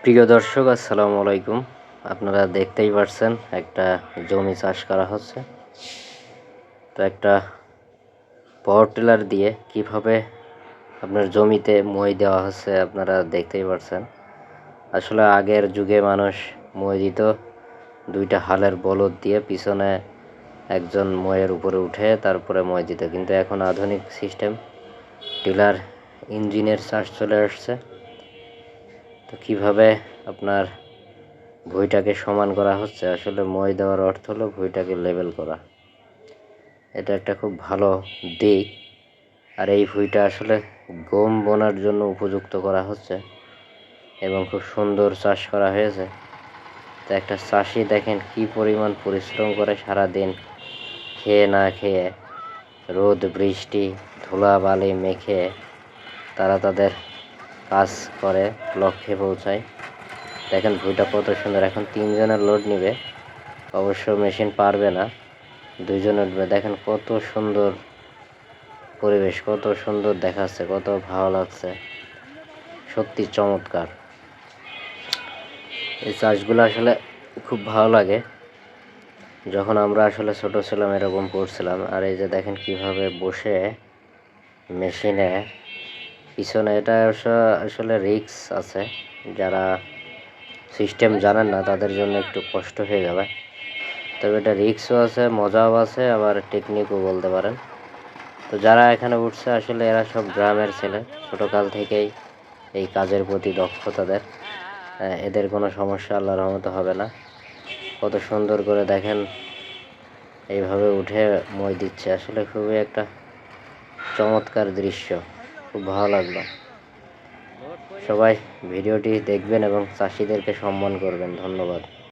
প্রিয় দর্শক, আসসালামু আলাইকুম। আপনারা দেখতেই পারছেন একটা জমি চাষ করা হচ্ছে। তো একটা পাওয়ার টিলার দিয়ে কিভাবে আপনার জমিতে মই দেওয়া হচ্ছে আপনারা দেখতেই পারছেন। আসলে আগের যুগে মানুষ মই দিত দুইটা হালের বলদ দিয়ে, পিছনে একজন মইয়ের উপরে উঠে তারপরে মই দিত। কিন্তু এখন আধুনিক সিস্টেম, টিলার ইঞ্জিনের চাষ চলে আসছে। তো কিভাবে আপনার ভুঁইটাকে সমান করা হচ্ছে, আসলে মই দেওয়ার অর্থ হলো ভুঁইটাকে লেভেল করা। এটা একটা খুব ভালো দিক। আর এই ভুঁইটা আসলে গম বোনার জন্য উপযুক্ত করা হচ্ছে এবং খুব সুন্দর চাষ করা হয়েছে। তো একটা চাষি দেখেন কি পরিমাণ পরিশ্রম করে সারাদিন, খেয়ে না খেয়ে, রোদ বৃষ্টি ধুলা বালি মেখে তারা তাদের কাজ করে লক্ষ্যে পৌঁছায়। দেখেন ভুঁইটা কত সুন্দর। এখন 3 জনের লোড নিবে, অবশ্য মেশিন পারবে না, 2 জন উঠবে। দেখেন কত সুন্দর পরিবেশ, কত সুন্দর দেখাচ্ছে, কত ভালো লাগছে, সত্যি চমৎকার। এই চাষগুলো আসলে খুব ভালো লাগে। যখন আমরা আসলে ছোট ছিলাম এরকম করছিলাম। আর এই যে দেখেন কিভাবে বসে মেশিনে পিছনে, এটা আসলে রিস্ক আছে, যারা সিস্টেম জানেন না তাদের জন্য একটু কষ্ট হয়ে যাবে। তবে এটা রিস্কও আছে, মজাও আছে, আবার টেকনিকও বলতে পারেন। তো যারা এখানে উঠছে আসলে এরা সব গ্রামের ছেলে, ছোটকাল থেকেই এই কাজের প্রতি দক্ষ তাদের। এদের কোনো সমস্যা আল্লাহর রহমতে হবে না। কত সুন্দর করে দেখেন এইভাবে উঠে মই দিচ্ছে। আসলে খুবই একটা চমৎকার দৃশ্য, খুব ভালো লাগলো। সবাই ভিডিওটি দেখবেন এবং চাষিদেরকে সম্মান করবেন। ধন্যবাদ।